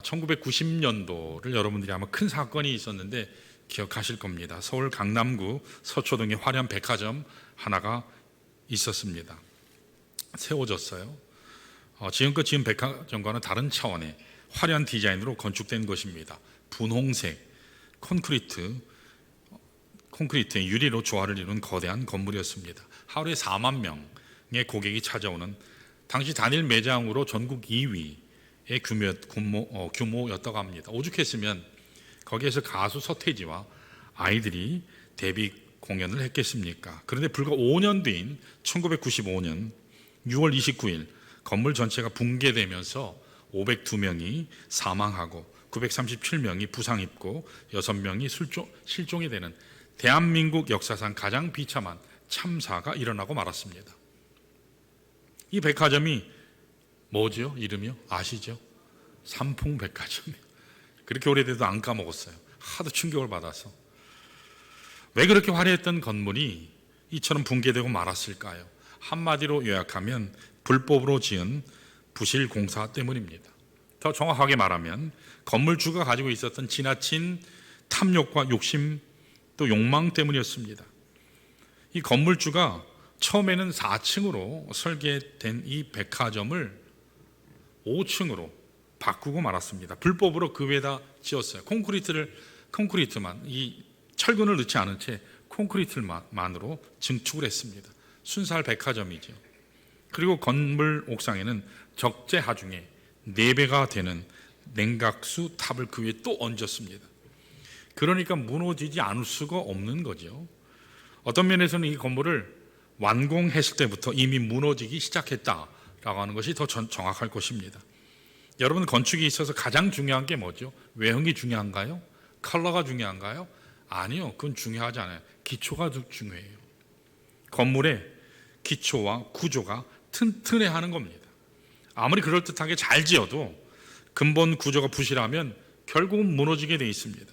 1990년도를 여러분들이 아마 큰 사건이 있었는데 기억하실 겁니다. 서울 강남구 서초동에 화려한 백화점 하나가 있었습니다. 세워졌어요. 지금껏 지은 백화점과는 다른 차원의 화려한 디자인으로 건축된 것입니다. 분홍색 콘크리트의 유리로 조화를 이룬 거대한 건물이었습니다. 하루에 4만 명의 고객이 찾아오는 당시 단일 매장으로 전국 2위의 규모였다고 합니다. 오죽했으면 거기에서 가수 서태지와 아이들이 데뷔 공연을 했겠습니까? 그런데 불과 5년 뒤인 1995년 6월 29일 건물 전체가 붕괴되면서 502명이 사망하고 937명이 부상 입고 6명이 실종이 되는 대한민국 역사상 가장 비참한 참사가 일어나고 말았습니다. 이 백화점이 뭐죠? 이름이요? 아시죠? 삼풍백화점이요. 그렇게 오래돼도 안 까먹었어요. 하도 충격을 받아서. 왜 그렇게 화려했던 건물이 이처럼 붕괴되고 말았을까요? 한마디로 요약하면 불법으로 지은 부실 공사 때문입니다. 더 정확하게 말하면 건물주가 가지고 있었던 지나친 탐욕과 욕심 또 욕망 때문이었습니다. 이 건물주가 처음에는 4층으로 설계된 이 백화점을 5층으로 바꾸고 말았습니다. 불법으로 그 위에다 지었어요. 콘크리트만, 이 철근을 넣지 않은 채 콘크리트만으로 증축을 했습니다. 순살 백화점이죠. 그리고 건물 옥상에는 적재하중에 4배가 되는 냉각수 탑을 그 위에 또 얹었습니다. 그러니까 무너지지 않을 수가 없는 거죠. 어떤 면에서는 이 건물을 완공했을 때부터 이미 무너지기 시작했다라고 하는 것이 더 정확할 것입니다. 여러분, 건축에 있어서 가장 중요한 게 뭐죠? 외형이 중요한가요? 컬러가 중요한가요? 아니요, 그건 중요하지 않아요. 기초가 중요해요. 건물의 기초와 구조가 튼튼해야 하는 겁니다. 아무리 그럴듯하게 잘 지어도 근본 구조가 부실하면 결국은 무너지게 돼 있습니다.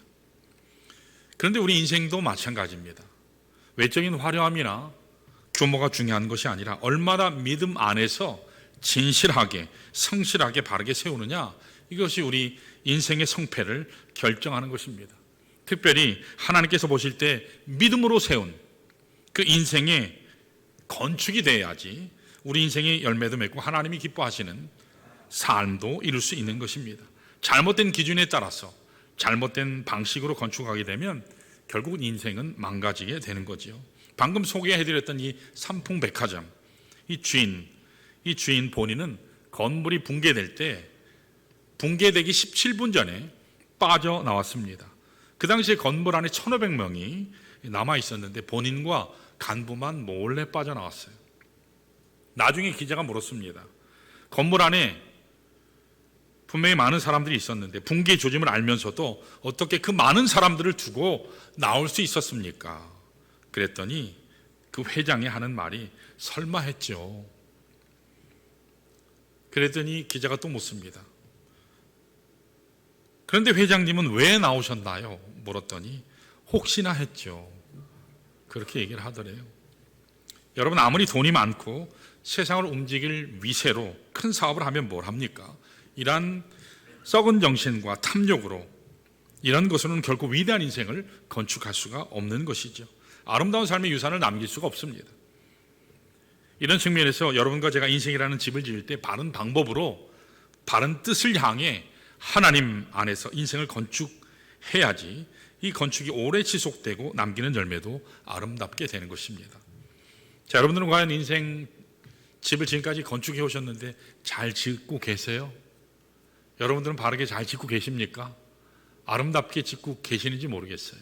그런데 우리 인생도 마찬가지입니다. 외적인 화려함이나 규모가 중요한 것이 아니라 얼마나 믿음 안에서 진실하게, 성실하게 바르게 세우느냐, 이것이 우리 인생의 성패를 결정하는 것입니다. 특별히 하나님께서 보실 때 믿음으로 세운 그 인생의 건축이 돼야지 우리 인생의 열매도 맺고 하나님이 기뻐하시는 삶도 이룰 수 있는 것입니다. 잘못된 기준에 따라서 잘못된 방식으로 건축하게 되면 결국은 인생은 망가지게 되는 거죠. 방금 소개해드렸던 이 삼풍백화점, 이 주인 본인은 건물이 붕괴될 때 붕괴되기 17분 전에 빠져나왔습니다. 그 당시에 건물 안에 1,500명이 남아 있었는데 본인과 간부만 몰래 빠져나왔어요. 나중에 기자가 물었습니다. 건물 안에 분명히 많은 사람들이 있었는데 붕괴 조짐을 알면서도 어떻게 그 많은 사람들을 두고 나올 수 있었습니까? 그랬더니 그 회장이 하는 말이 설마 했죠. 그랬더니 기자가 또 묻습니다. 그런데 회장님은 왜 나오셨나요? 물었더니 혹시나 했죠. 그렇게 얘기를 하더래요. 여러분, 아무리 돈이 많고 세상을 움직일 위세로 큰 사업을 하면 뭘 합니까? 이러한 썩은 정신과 탐욕으로 이런 것으로는 결코 위대한 인생을 건축할 수가 없는 것이죠. 아름다운 삶의 유산을 남길 수가 없습니다. 이런 측면에서 여러분과 제가 인생이라는 집을 지을 때 바른 방법으로 바른 뜻을 향해 하나님 안에서 인생을 건축해야지 이 건축이 오래 지속되고 남기는 열매도 아름답게 되는 것입니다. 자, 여러분들은 과연 인생 집을 지금까지 건축해 오셨는데 잘 짓고 계세요? 여러분들은 바르게 잘 짓고 계십니까? 아름답게 짓고 계시는지 모르겠어요.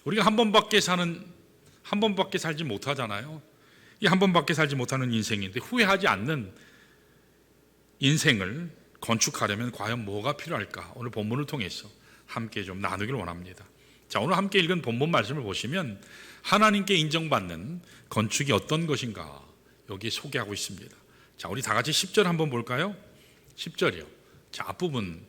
우리가 한 번밖에 살지 못하잖아요. 이 한 번밖에 살지 못하는 인생인데 후회하지 않는 인생을 건축하려면 과연 뭐가 필요할까? 오늘 본문을 통해서 함께 좀 나누길 원합니다. 자, 오늘 함께 읽은 본문 말씀을 보시면 하나님께 인정받는 건축이 어떤 것인가 여기 소개하고 있습니다. 자, 우리 다 같이 10절 한번 볼까요? 10절이요. 자, 앞부분만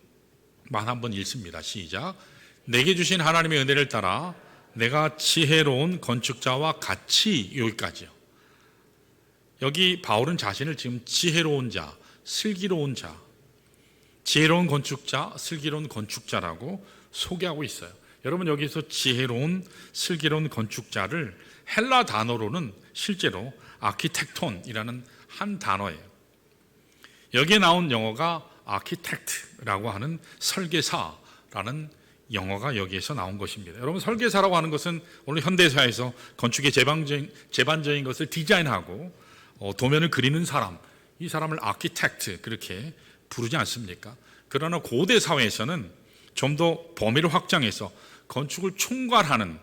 한번 읽습니다. 시작. 내게 주신 하나님의 은혜를 따라 내가 지혜로운 건축자와 같이, 여기까지요. 여기 바울은 자신을 지금 지혜로운 자, 슬기로운 자, 지혜로운 건축자, 슬기로운 건축자라고 소개하고 있어요. 여러분, 여기서 지혜로운, 슬기로운 건축자를 헬라 단어로는 실제로 아키텍톤이라는 한 단어예요. 여기에 나온 영어가 아키텍트라고 하는 설계사라는 영어가 여기에서 나온 것입니다. 여러분, 설계사라고 하는 것은 오늘 현대사에서 건축의 제반적인 것을 디자인하고 도면을 그리는 사람, 이 사람을 아키텍트 그렇게 부르지 않습니까? 그러나 고대 사회에서는 좀 더 범위를 확장해서 건축을 총괄하는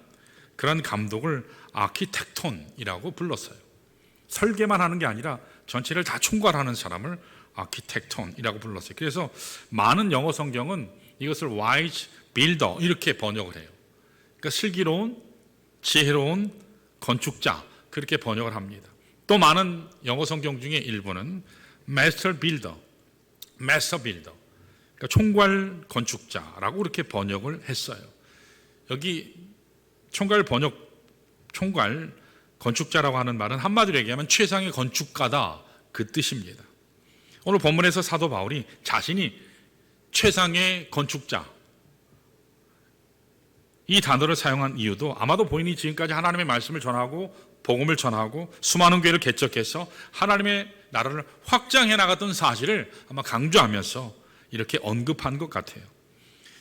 그런 감독을 아키텍톤이라고 불렀어요. 설계만 하는 게 아니라 전체를 다 총괄하는 사람을 아키텍톤이라고 불렀어요. 그래서 많은 영어 성경은 이것을 wise builder 이렇게 번역을 해요. 그러니까 슬기로운, 지혜로운 건축자 그렇게 번역을 합니다. 또 많은 영어 성경 중에 일부는 master builder, 그러니까 총괄 건축자라고 그렇게 번역을 했어요. 여기 총괄 건축자라고 하는 말은 한마디로 얘기하면 최상의 건축가다 그 뜻입니다. 오늘 본문에서 사도 바울이 자신이 최상의 건축자 이 단어를 사용한 이유도 아마도 본인이 지금까지 하나님의 말씀을 전하고 복음을 전하고 수많은 교회를 개척해서 하나님의 나라를 확장해 나갔던 사실을 아마 강조하면서 이렇게 언급한 것 같아요.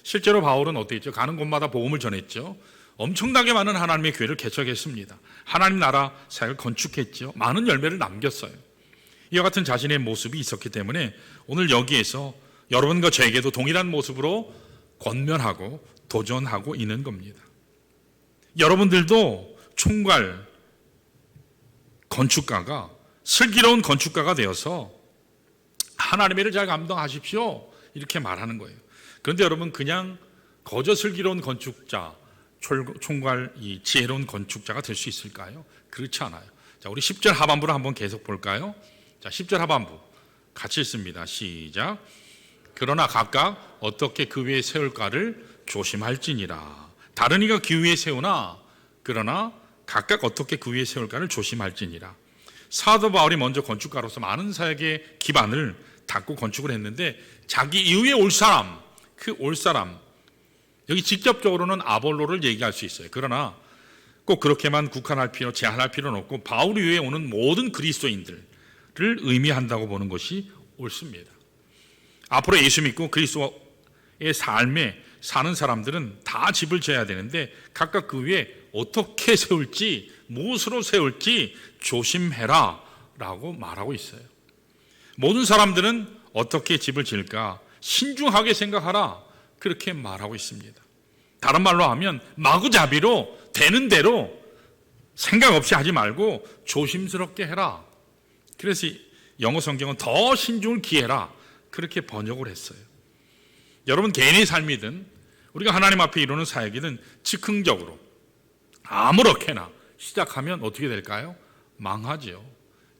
실제로 바울은 어땠죠? 가는 곳마다 복음을 전했죠. 엄청나게 많은 하나님의 교회를 개척했습니다. 하나님 나라 사역을 건축했죠. 많은 열매를 남겼어요. 이와 같은 자신의 모습이 있었기 때문에 오늘 여기에서 여러분과 저에게도 동일한 모습으로 권면하고 도전하고 있는 겁니다. 여러분들도 총괄 건축가가 슬기로운 건축가가 되어서 하나님의 일을 잘 감당하십시오 이렇게 말하는 거예요. 그런데 여러분 그냥 거저 슬기로운 건축자 총괄 이 지혜로운 건축자가 될 수 있을까요? 그렇지 않아요. 자, 우리 10절 하반부를 한번 계속 볼까요? 자, 10절 하반부 같이 읽습니다. 시작. 그러나 각각 어떻게 그 위에 세울까를 조심할지니라. 다른 이가 그 위에 세우나 그러나 각각 어떻게 그 위에 세울까를 조심할지니라. 사도 바울이 먼저 건축가로서 많은 사역의 기반을 닦고 건축을 했는데 자기 이후에 올 사람, 그 올 사람 여기 직접적으로는 아볼로를 얘기할 수 있어요. 그러나 꼭 그렇게만 제한할 필요는 없고 바울 이후에 오는 모든 그리스도인들을 의미한다고 보는 것이 옳습니다. 앞으로 예수 믿고 그리스도의 삶에 사는 사람들은 다 집을 지어야 되는데 각각 그 위에 어떻게 세울지 무엇으로 세울지 조심해라 라고 말하고 있어요. 모든 사람들은 어떻게 집을 지을까 신중하게 생각하라 그렇게 말하고 있습니다. 다른 말로 하면 마구잡이로 되는 대로 생각 없이 하지 말고 조심스럽게 해라. 그래서 영어 성경은 더 신중을 기해라 그렇게 번역을 했어요. 여러분 개인의 삶이든 우리가 하나님 앞에 이루는 사역이든 즉흥적으로 아무렇게나 시작하면 어떻게 될까요? 망하죠.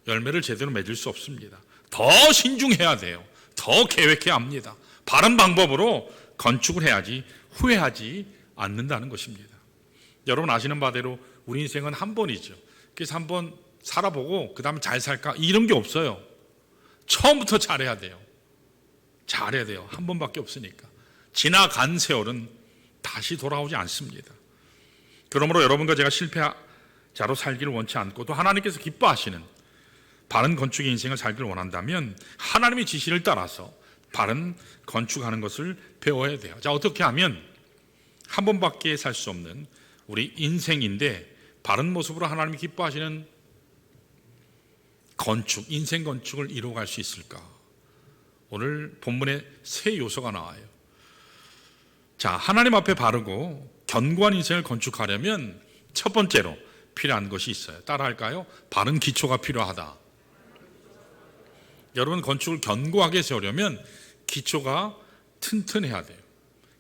열매를 제대로 맺을 수 없습니다. 더 신중해야 돼요. 더 계획해야 합니다. 바른 방법으로 건축을 해야지 후회하지 않는다는 것입니다. 여러분 아시는 바대로 우리 인생은 한 번이죠. 그래서 한 번 살아보고 그 다음에 잘 살까 이런 게 없어요. 처음부터 잘해야 돼요. 잘해야 돼요. 한 번밖에 없으니까. 지나간 세월은 다시 돌아오지 않습니다. 그러므로 여러분과 제가 실패자로 살기를 원치 않고 또 하나님께서 기뻐하시는 바른 건축의 인생을 살기를 원한다면 하나님의 지시를 따라서 바른 건축하는 것을 배워야 돼요. 자, 어떻게 하면 한 번밖에 살 수 없는 우리 인생인데 바른 모습으로 하나님이 기뻐하시는 건축, 인생 건축을 이루어갈 수 있을까? 오늘 본문에 세 요소가 나와요. 자, 하나님 앞에 바르고 견고한 인생을 건축하려면 첫 번째로 필요한 것이 있어요. 따라할까요? 바른 기초가 필요하다. 여러분 건축을 견고하게 세우려면 기초가 튼튼해야 돼요.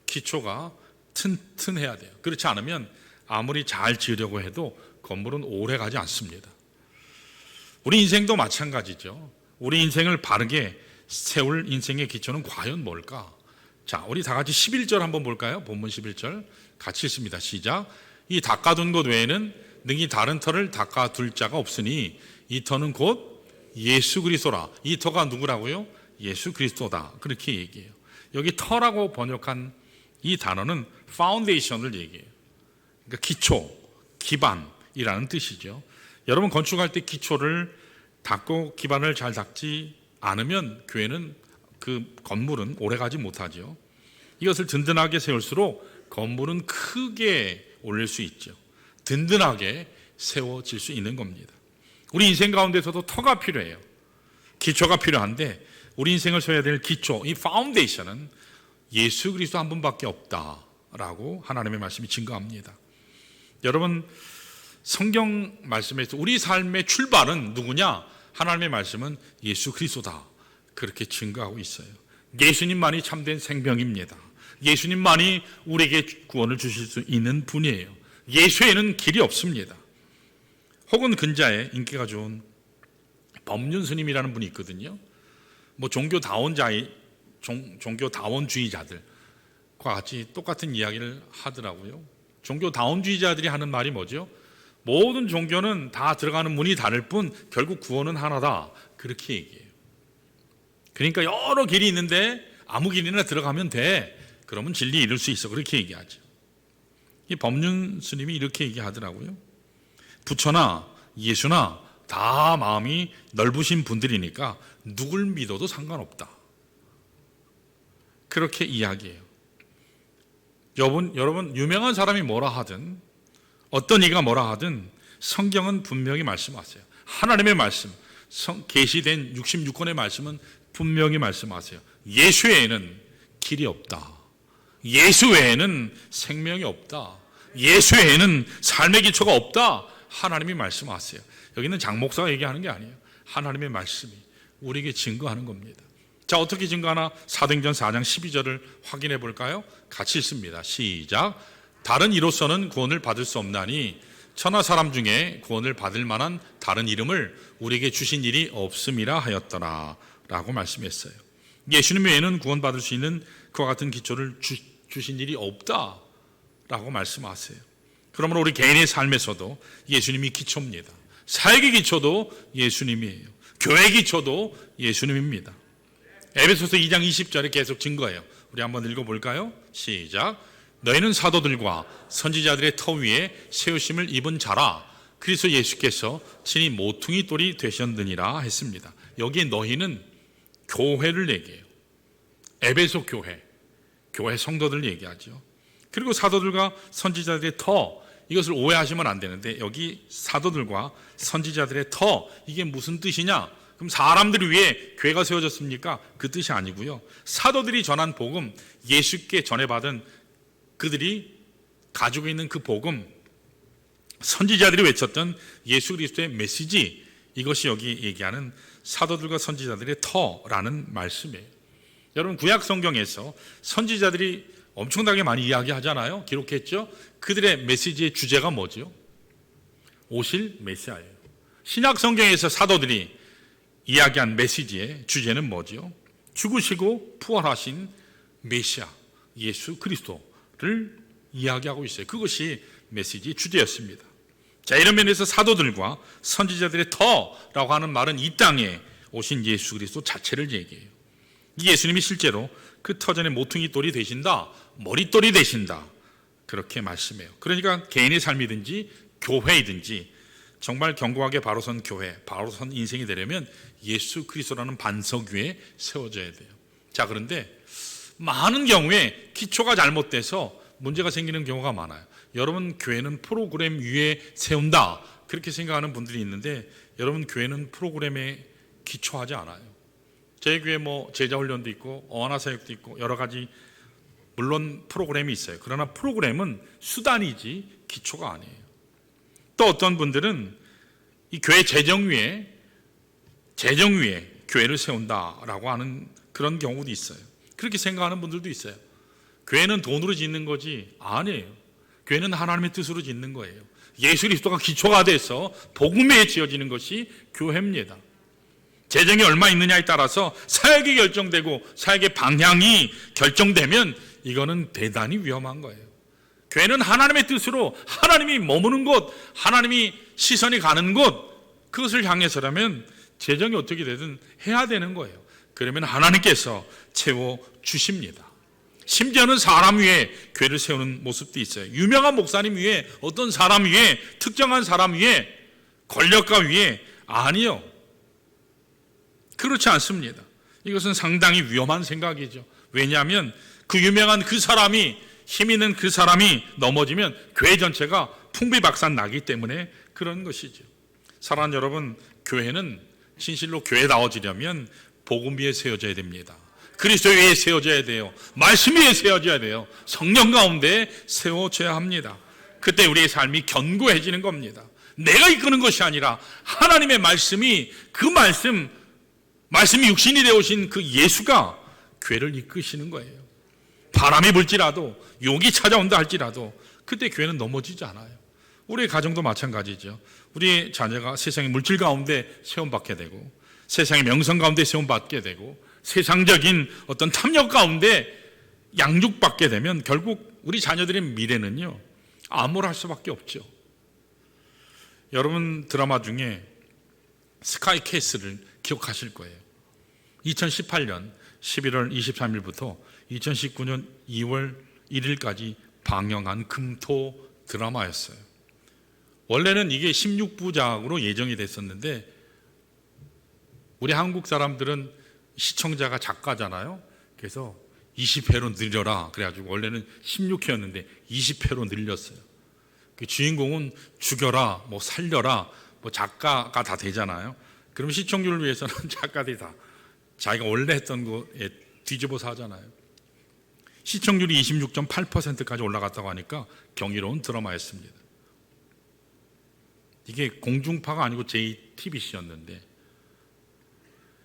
기초가 튼튼해야 돼요. 그렇지 않으면 아무리 잘 지으려고 해도 건물은 오래 가지 않습니다. 우리 인생도 마찬가지죠. 우리 인생을 바르게 세울 인생의 기초는 과연 뭘까? 자, 우리 다 같이 11절 한번 볼까요? 본문 11절 같이 읽습니다. 시작. 이 닦아둔 것 외에는 능히 다른 터를 닦아둘 자가 없으니 이 터는 곧 예수 그리스도라. 이 터가 누구라고요? 예수 그리스도다. 그렇게 얘기해요. 여기 터라고 번역한 이 단어는 파운데이션을 얘기해요. 그러니까 기초, 기반이라는 뜻이죠. 여러분 건축할 때 기초를 닦고 기반을 잘 닦지 않으면 교회는 그 건물은 오래가지 못하죠. 이것을 든든하게 세울수록 건물은 크게 올릴 수 있죠. 든든하게 세워질 수 있는 겁니다. 우리 인생 가운데서도 터가 필요해요. 기초가 필요한데 우리 인생을 세워야 될 기초, 이 파운데이션은 예수 그리스도 한 분밖에 없다라고 하나님의 말씀이 증거합니다. 여러분 성경 말씀에서 우리 삶의 출발은 누구냐? 하나님의 말씀은 예수 그리스도다. 그렇게 증거하고 있어요. 예수님만이 참된 생명입니다. 예수님만이 우리에게 구원을 주실 수 있는 분이에요. 예수에는 길이 없습니다. 혹은 근자에 인기가 좋은 법륜 스님이라는 분이 있거든요. 뭐 종교다원주의자들과 같이 똑같은 이야기를 하더라고요. 종교다원주의자들이 하는 말이 뭐죠? 모든 종교는 다 들어가는 문이 다를 뿐 결국 구원은 하나다. 그렇게 얘기해요. 그러니까 여러 길이 있는데 아무 길이나 들어가면 돼. 그러면 진리에 이룰 수 있어. 그렇게 얘기하죠. 이 법륜 스님이 이렇게 얘기하더라고요. 부처나 예수나 다 마음이 넓으신 분들이니까 누굴 믿어도 상관없다. 그렇게 이야기해요. 여러분 유명한 사람이 뭐라 하든 어떤 이가 뭐라 하든 성경은 분명히 말씀하세요. 하나님의 말씀, 계시된 66권의 말씀은 분명히 말씀하세요. 예수 외에는 길이 없다. 예수 외에는 생명이 없다. 예수 외에는 삶의 기초가 없다. 하나님이 말씀하세요. 여기는 장 목사가 얘기하는 게 아니에요. 하나님의 말씀이 우리에게 증거하는 겁니다. 자, 어떻게 증거하나? 사도행전 4장 12절을 확인해 볼까요? 같이 읽습니다. 시작. 다른 이로서는 구원을 받을 수 없나니 천하 사람 중에 구원을 받을 만한 다른 이름을 우리에게 주신 일이 없음이라 하였더라 라고 말씀했어요. 예수님 외에는 구원받을 수 있는 그와 같은 기초를 주신 일이 없다 라고 말씀하세요. 그러므로 우리 개인의 삶에서도 예수님이 기초입니다. 사역의 기초도 예수님이에요. 교회 기초도 예수님입니다. 에베소서 2장 20절에 계속 증거해요. 우리 한번 읽어볼까요? 시작. 너희는 사도들과 선지자들의 터 위에 세우심을 입은 자라. 그리스도 예수께서 친히 모퉁이 돌이 되셨느니라 했습니다. 여기에 너희는 교회를 얘기해요. 에베소 교회 성도들 얘기하죠. 그리고 사도들과 선지자들의 터, 이것을 오해하시면 안 되는데 여기 사도들과 선지자들의 터, 이게 무슨 뜻이냐? 그럼 사람들 위해 교회가 세워졌습니까? 그 뜻이 아니고요. 사도들이 전한 복음, 예수께 전해받은 그들이 가지고 있는 그 복음, 선지자들이 외쳤던 예수 그리스도의 메시지, 이것이 여기 얘기하는 사도들과 선지자들의 터라는 말씀이에요. 여러분 구약 성경에서 선지자들이 엄청나게 많이 이야기하잖아요. 기록했죠. 그들의 메시지의 주제가 뭐죠? 오실 메시아예요. 신약 성경에서 사도들이 이야기한 메시지의 주제는 뭐죠? 죽으시고 부활하신 메시아 예수 그리스도를 이야기하고 있어요. 그것이 메시지의 주제였습니다. 자, 이런 면에서 사도들과 선지자들의 터라고 하는 말은 이 땅에 오신 예수 그리스도 자체를 얘기해요. 이 예수님이 실제로 그 터전의 모퉁이 돌이 되신다, 머릿돌이 되신다, 그렇게 말씀해요. 그러니까 개인의 삶이든지 교회이든지 정말 견고하게 바로 선 교회, 바로 선 인생이 되려면 예수 그리스도라는 반석 위에 세워져야 돼요. 자, 그런데 많은 경우에 기초가 잘못돼서 문제가 생기는 경우가 많아요. 여러분 교회는 프로그램 위에 세운다, 그렇게 생각하는 분들이 있는데 여러분 교회는 프로그램에 기초하지 않아요. 저희 교회 뭐 제자훈련도 있고 어하나사역도 있고 여러 가지 물론 프로그램이 있어요. 그러나 프로그램은 수단이지 기초가 아니에요. 또 어떤 분들은 이 교회 재정 위에 교회를 세운다라고 하는 그런 경우도 있어요. 그렇게 생각하는 분들도 있어요. 교회는 돈으로 짓는 거지 아니에요. 교회는 하나님의 뜻으로 짓는 거예요. 예수 그리스도가 기초가 돼서 복음에 지어지는 것이 교회입니다. 재정이 얼마 있느냐에 따라서 사역이 결정되고 사역의 방향이 결정되면 이거는 대단히 위험한 거예요. 교회는 하나님의 뜻으로 하나님이 머무는 곳, 하나님이 시선이 가는 곳, 그것을 향해서라면 재정이 어떻게 되든 해야 되는 거예요. 그러면 하나님께서 채워주십니다. 심지어는 사람 위에 교회를 세우는 모습도 있어요. 유명한 목사님 위에, 어떤 사람 위에, 특정한 사람 위에, 권력가 위에, 아니요, 그렇지 않습니다. 이것은 상당히 위험한 생각이죠. 왜냐하면 그 유명한 그 사람이, 힘 있는 그 사람이 넘어지면 교회 전체가 풍비박산 나기 때문에 그런 것이죠. 사랑하는 여러분, 교회는 진실로 교회다워지려면 복음 위에 세워져야 됩니다. 그리스도 위에 세워져야 돼요. 말씀 위에 세워져야 돼요. 성령 가운데 세워져야 합니다. 그때 우리의 삶이 견고해지는 겁니다. 내가 이끄는 것이 아니라 하나님의 말씀이, 그 말씀이 육신이 되어오신 그 예수가 교회를 이끄시는 거예요. 바람이 불지라도, 욕이 찾아온다 할지라도 그때 교회는 넘어지지 않아요. 우리의 가정도 마찬가지죠. 우리 자녀가 세상의 물질 가운데 세움받게 되고, 세상의 명성 가운데 세움받게 되고, 세상적인 어떤 탐욕 가운데 양육받게 되면 결국 우리 자녀들의 미래는요, 암울할 수밖에 없죠. 여러분 드라마 중에 스카이 캐슬을 기억하실 거예요. 2018년 11월 23일부터 2019년 2월 1일까지 방영한 금토 드라마였어요. 원래는 이게 16부작으로 예정이 됐었는데, 우리 한국 사람들은 시청자가 작가잖아요. 그래서 20회로 늘려라 그래가지고 원래는 16회였는데 20회로 늘렸어요. 그 주인공은 죽여라, 뭐 살려라, 뭐 작가가 다 되잖아요. 그럼 시청률을 위해서는 작가들이 다 자기가 원래 했던 거에 뒤집어서 하잖아요. 시청률이 26.8%까지 올라갔다고 하니까 경이로운 드라마였습니다. 이게 공중파가 아니고 JTBC였는데,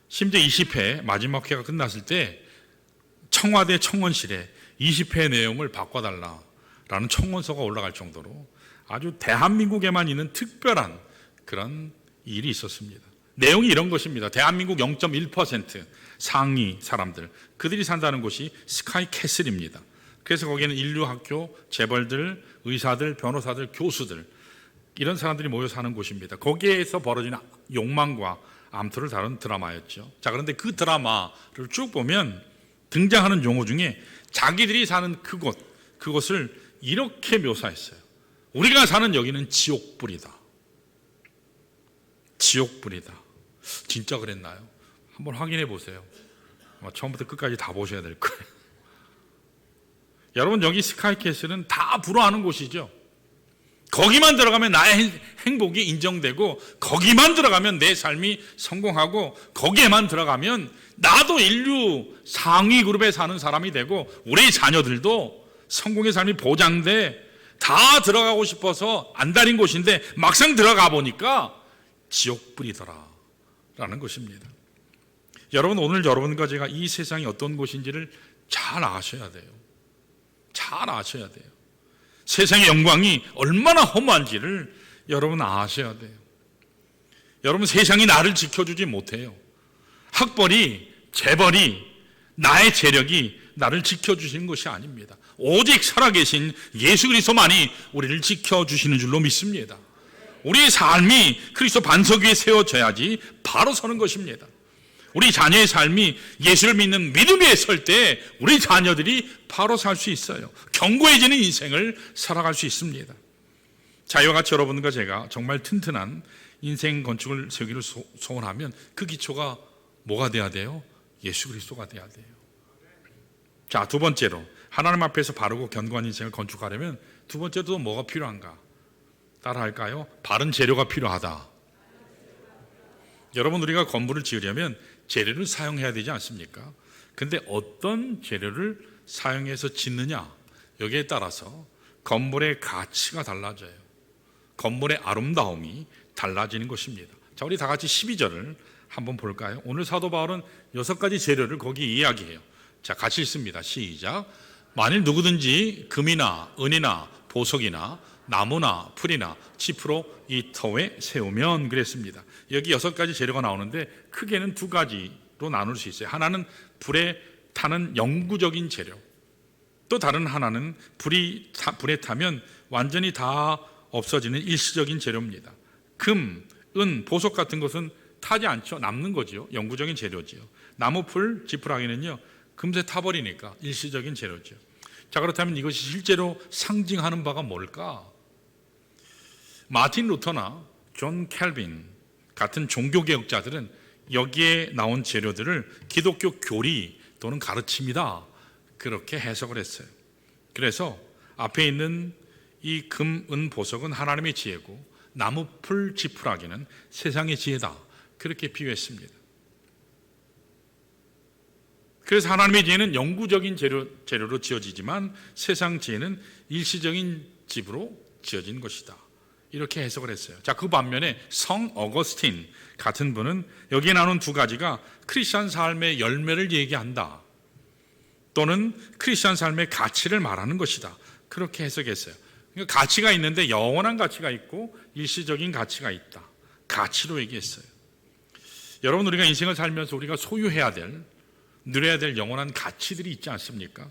심지어 20회 마지막 회가 끝났을 때 청와대 청원실에 20회 내용을 바꿔달라라는 청원서가 올라갈 정도로 아주 대한민국에만 있는 특별한 그런 일이 있었습니다. 내용이 이런 것입니다. 대한민국 0.1% 상위 사람들, 그들이 산다는 곳이 스카이 캐슬입니다. 그래서 거기에는 인류학교, 재벌들, 의사들, 변호사들, 교수들, 이런 사람들이 모여 사는 곳입니다. 거기에서 벌어지는 욕망과 암투를 다룬 드라마였죠. 자, 그런데 그 드라마를 쭉 보면 등장하는 용어 중에 자기들이 사는 그곳을 이렇게 묘사했어요. 우리가 사는 여기는 지옥불이다. 지옥불이다. 진짜 그랬나요? 한번 확인해 보세요. 처음부터 끝까지 다 보셔야 될 거예요. 여러분, 여기 스카이캐슬은 다 불화하는 곳이죠. 거기만 들어가면 나의 행복이 인정되고, 거기만 들어가면 내 삶이 성공하고, 거기에만 들어가면 나도 인류 상위 그룹에 사는 사람이 되고, 우리 자녀들도 성공의 삶이 보장돼. 다 들어가고 싶어서 안달인 곳인데 막상 들어가 보니까 지옥불이더라 라는 것입니다. 여러분, 오늘 여러분과 제가 이 세상이 어떤 곳인지를 잘 아셔야 돼요. 잘 아셔야 돼요. 세상의 영광이 얼마나 험한지를 여러분 아셔야 돼요. 여러분, 세상이 나를 지켜주지 못해요. 학벌이, 재벌이, 나의 재력이 나를 지켜주시는 것이 아닙니다. 오직 살아계신 예수 그리스도만이 우리를 지켜주시는 줄로 믿습니다. 우리의 삶이 그리스도 반석 위에 세워져야지 바로 서는 것입니다. 우리 자녀의 삶이 예수를 믿는 믿음 위에 설 때 우리 자녀들이 바로 살 수 있어요. 견고해지는 인생을 살아갈 수 있습니다. 자, 이와 같이 여러분과 제가 정말 튼튼한 인생 건축을 세우기를 소원하면 그 기초가 뭐가 돼야 돼요? 예수 그리스도가 돼야 돼요. 자, 두 번째로 하나님 앞에서 바르고 견고한 인생을 건축하려면 두 번째도 뭐가 필요한가? 따라할까요? 바른 재료가 필요하다. 여러분, 우리가 건물을 지으려면 재료를 사용해야 되지 않습니까? 근데 어떤 재료를 사용해서 짓느냐, 여기에 따라서 건물의 가치가 달라져요. 건물의 아름다움이 달라지는 것입니다. 자, 우리 다 같이 12절을 한번 볼까요? 오늘 사도 바울은 6가지 재료를 거기 이야기해요. 자, 같이 읽습니다. 시작. 만일 누구든지 금이나 은이나 보석이나 나무나 풀이나 짚으로 이 터에 세우면, 그랬습니다. 여기 6가지 재료가 나오는데 크게는 2가지로 나눌 수 있어요. 하나는 불에 타는 영구적인 재료, 또 다른 하나는 불에 타면 완전히 다 없어지는 일시적인 재료입니다. 금, 은, 보석 같은 것은 타지 않죠. 남는 거죠. 영구적인 재료지요. 나무풀 지푸라기는요, 금세 타버리니까 일시적인 재료죠. 자, 그렇다면 이것이 실제로 상징하는 바가 뭘까? 마틴 루터나 존 캘빈 같은 종교개혁자들은 여기에 나온 재료들을 기독교 교리 또는 가르침이다, 그렇게 해석을 했어요. 그래서 앞에 있는 이 금, 은, 보석은 하나님의 지혜고 나무, 풀, 지푸라기는 세상의 지혜다, 그렇게 비유했습니다. 그래서 하나님의 지혜는 영구적인 재료로 지어지지만 세상 지혜는 일시적인 집으로 지어진 것이다, 이렇게 해석을 했어요. 자, 그 반면에 성 어거스틴 같은 분은 여기에 나오는 두 가지가 크리스천 삶의 열매를 얘기한다, 또는 크리스천 삶의 가치를 말하는 것이다, 그렇게 해석했어요. 그러니까 가치가 있는데 영원한 가치가 있고 일시적인 가치가 있다, 가치로 얘기했어요. 여러분, 우리가 인생을 살면서 우리가 소유해야 될, 누려야 될 영원한 가치들이 있지 않습니까?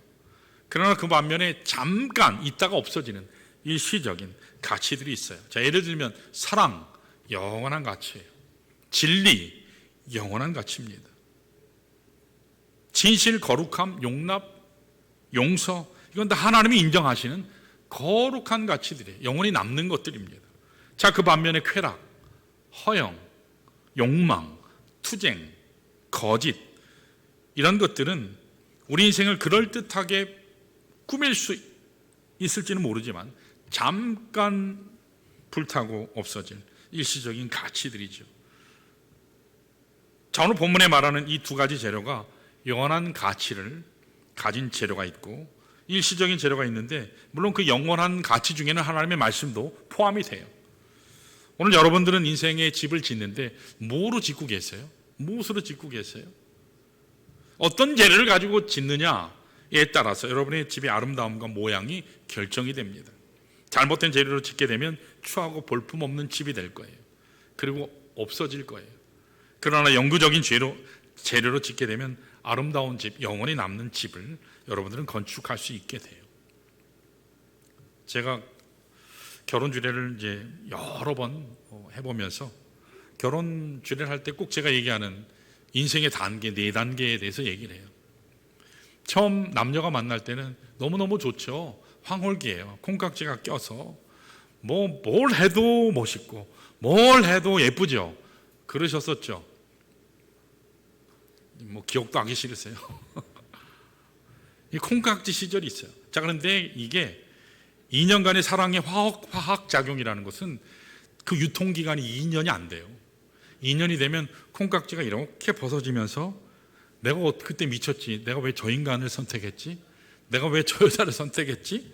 그러나 그 반면에 잠깐 있다가 없어지는 일시적인 가치들이 있어요. 자, 예를 들면 사랑, 영원한 가치예요. 진리, 영원한 가치입니다. 진실, 거룩함, 용납, 용서, 이건 다 하나님이 인정하시는 거룩한 가치들이에요. 영원히 남는 것들입니다. 자, 그 반면에 쾌락, 허영, 욕망, 투쟁, 거짓, 이런 것들은 우리 인생을 그럴듯하게 꾸밀 수 있을지는 모르지만 잠깐 불타고 없어질 일시적인 가치들이죠. 자, 오늘 본문에 말하는 이 두 가지 재료가 영원한 가치를 가진 재료가 있고 일시적인 재료가 있는데, 물론 그 영원한 가치 중에는 하나님의 말씀도 포함이 돼요. 오늘 여러분들은 인생의 집을 짓는데 뭐로 짓고 계세요? 무엇으로 짓고 계세요? 어떤 재료를 가지고 짓느냐에 따라서 여러분의 집의 아름다움과 모양이 결정이 됩니다. 잘못된 재료로 짓게 되면 추하고 볼품없는 집이 될 거예요. 그리고 없어질 거예요. 그러나 영구적인 재료로 짓게 되면 아름다운 집, 영원히 남는 집을 여러분들은 건축할 수 있게 돼요. 제가 결혼 주례를 이제 여러 번 해보면서 결혼 주례를 할 때 꼭 제가 얘기하는 인생의 단계, 4단계에 대해서 얘기를 해요. 처음 남녀가 만날 때는 너무너무 좋죠. 황홀기예요. 콩깍지가 껴서 뭘 해도 멋있고 뭘 해도 예쁘죠. 그러셨었죠. 기억도 하기 싫으세요. 이 콩깍지 시절이 있어요. 자, 그런데 이게 2년간의 사랑의 화학 작용이라는 것은 그 유통기간이 2년이 안 돼요. 2년이 되면 콩깍지가 이렇게 벗어지면서 내가 그때 미쳤지, 내가 왜 저 인간을 선택했지, 내가 왜 저 여자를 선택했지,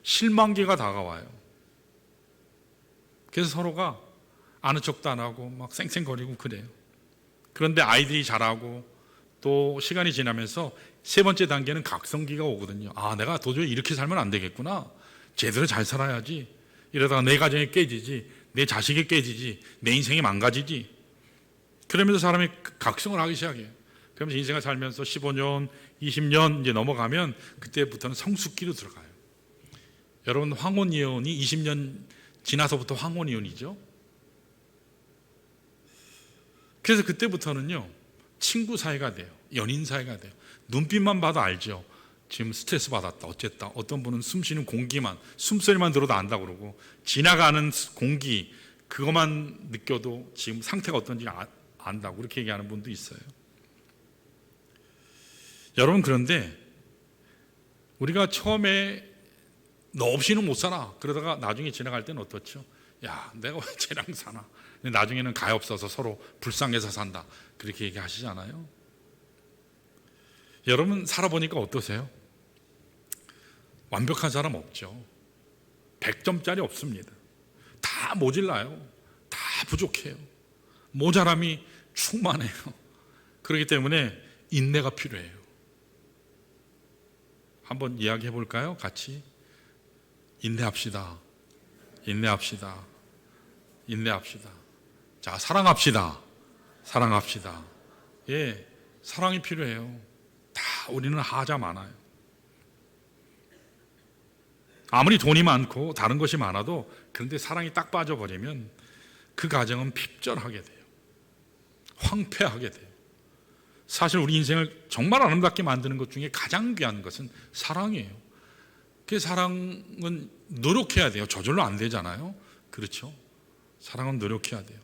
실망기가 다가와요. 그래서 서로가 아는 척도 안 하고 막 쌩쌩거리고 그래요. 그런데 아이들이 자라고 또 시간이 지나면서 세 번째 단계는 각성기가 오거든요. 아, 내가 도저히 이렇게 살면 안 되겠구나, 제대로 잘 살아야지, 이러다가 내 가정이 깨지지, 내 자식이 깨지지, 내 인생이 망가지지. 그러면서 사람이 각성을 하기 시작해요. 그러면서 인생을 살면서 15년, 20년 이제 넘어가면 그때부터는 성숙기로 들어가요. 여러분, 황혼이혼이 20년 지나서부터 황혼이혼이죠. 그래서 그때부터는요, 친구 사이가 돼요. 연인 사이가 돼요. 눈빛만 봐도 알죠. 지금 스트레스 받았다, 어쨌다. 어떤 분은 숨 쉬는 공기만, 숨소리만 들어도 안다 그러고, 지나가는 공기 그것만 느껴도 지금 상태가 어떤지 안다고 그렇게 얘기하는 분도 있어요. 여러분, 그런데 우리가 처음에 너 없이는 못 살아, 그러다가 나중에 지나갈 때는 어떻죠? 야, 내가 왜 쟤랑 사나? 근데 나중에는 가엾어서 서로 불쌍해서 산다, 그렇게 얘기하시잖아요. 여러분, 살아보니까 어떠세요? 완벽한 사람 없죠. 100점짜리 없습니다. 다 모질라요. 다 부족해요. 모자람이 충만해요. 그렇기 때문에 인내가 필요해요. 한번 이야기해 볼까요? 같이. 인내합시다. 인내합시다. 인내합시다. 자, 사랑합시다. 사랑합시다. 예, 사랑이 필요해요. 다 우리는 하자 많아요. 아무리 돈이 많고 다른 것이 많아도 그런데 사랑이 딱 빠져버리면 그 가정은 핍절하게 돼요. 황폐하게 돼요. 사실 우리 인생을 정말 아름답게 만드는 것 중에 가장 귀한 것은 사랑이에요. 그 사랑은 노력해야 돼요. 저절로 안 되잖아요. 그렇죠? 사랑은 노력해야 돼요.